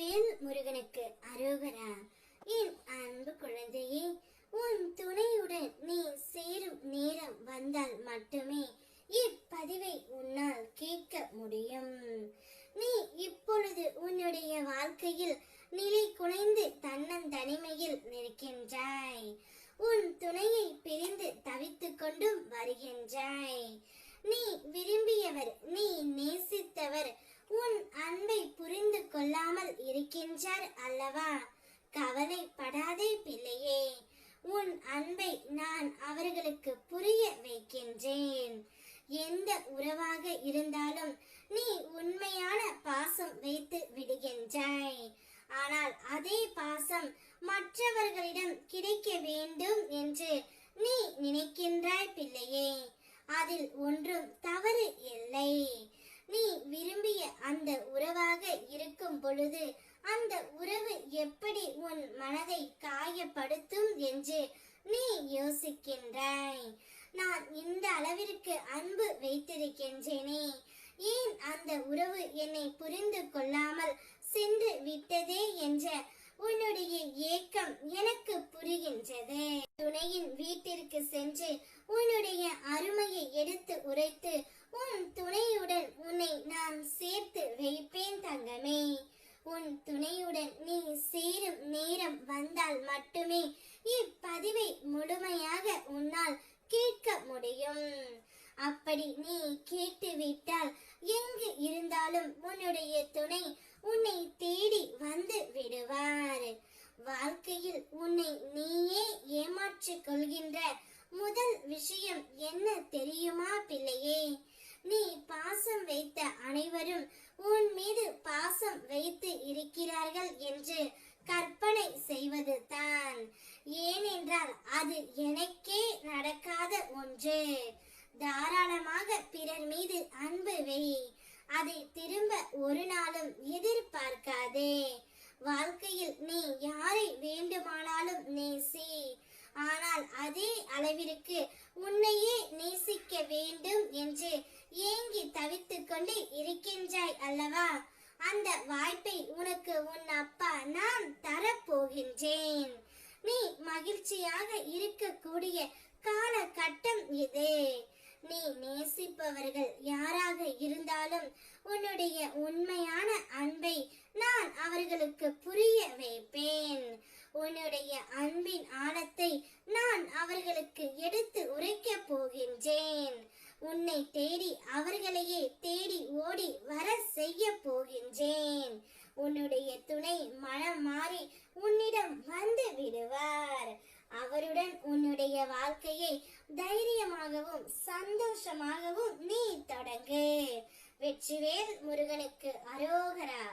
வெற்றிவேல் முருகனுக்கு அரோகரா. என் அன்பு குழந்தையே, உன் துணையுடன் நீ சேரும் நேரம் வந்தால் மட்டுமே இப்பதிவை உன்னால் கேட்க முடியும். நீ இப்பொழுது உன்னுடைய வாழ்க்கையில் நிலை குலைந்து தன்னந்தனிமையில் நிற்கின்றாய். உன் துணையை பிரிந்து தவித்துக் கொண்டும் வருகின்றாய். நீ விரும்பியவர், நீ நேசித்தவர் உன் அன்பை புரிந்து கொள்ளாமல் இருக்கின்றார் அல்லவா? கவலைப்படாதே பிள்ளையே, உன் அன்பை நான் அவர்களுக்கு புரிய வைக்கின்றேன். எந்த உறவாக இருந்தாலும் நீ உண்மையான பாசம் வைத்து விடுகின்றாய். ஆனால் அதே பாசம் மற்றவர்களிடம் கிடைக்க வேண்டும் என்று நீ நினைக்கின்றாய் பிள்ளையே. அதில் ஒன்றும் தவறு இல்லை. நீ விரும்பிய அந்த உறவாக இருக்கும் பொழுது அந்த உறவு எப்படி உன் மனதை காயப்படுத்தும் என்று நீ யோசிக்கின்றாய். நான் இந்த அளவிற்கு அன்பு வைத்திருக்கின்றேனே, ஏன் அந்த உறவு என்னை புரிந்து கொள்ளாமல் சென்று விட்டதே என்ற உன்னுடைய ஏக்கம் எனக்கு புரிகின்றது. துணையின் வீட்டிற்கு சென்று உன்னுடைய அருமையை எடுத்து உரைத்து உன் துணையுடன் உன்னை நான் சேர்த்து வைப்பேன் தங்கமே. உன் துணையுடன் நீ சேரும் நேரம் வந்தால் மட்டுமே இப்பதிவை முழுமையாக உன்னால் கேட்க முடியும். அப்படி நீ கேட்டுவிட்டால் எங்கு இருந்தாலும் உன்னுடைய துணை உன்னை தேடி வந்து விடுவார். வாழ்க்கையில் உன்னை நீயே ஏமாற்றிக் கொள்கின்ற முதல் விஷயம் என்ன தெரியுமா பிள்ளையே? நீ பாசம் வைத்த அனைவரும் உன் மீது பாசம் வைத்து இருக்கிறார்கள் என்று கற்பனை செய்வது தான். ஏனென்றால் அது எனக்கே நடக்காத ஒன்று. தாராளமாக பிறர் மீது அன்பு வை. அதை திரும்ப ஒரு நாளும் எதிர்பார்க்காதே. வாழ்க்கையில் நீ யாரை வேண்டுமானாலும் நேசி. ஆனால் அதே அளவிற்கு உன்னையே நேசிக்க வேண்டும் என்று ஏங்கி தவித்துக் கொண்டு இருக்கின்றாய் அல்லவா? அந்த வாய்ப்பை உனக்கு உன் அப்பா நான் தரப்போகின்றேன். நீ மகிழ்ச்சியாக இருக்கக்கூடிய காலகட்டம் இது. நீ நேசிப்பவர்கள் யாராக இருந்தாலும் உன்னுடைய உண்மையான அன்பை நான் அவர்களுக்கு புரிய வைப்பேன். உன்னுடைய அன்பின் ஆழத்தை நான் அவர்களுக்கு எடுத்து உரைக்க போகின்றேன். உன்னை தேடி அவர்களையே தேடி ஓடி வர செய்ய போகின்றேன். உன்னுடைய துணை மனம் மாறி உன்னிடம் வந்து விடுவார். அவருடன் உன்னுடைய வாழ்க்கையை தைரியமாகவும் சந்தோஷமாகவும் நீ தொடங்கு. வெற்றிவேல் முருகனுக்கு அரோகரா.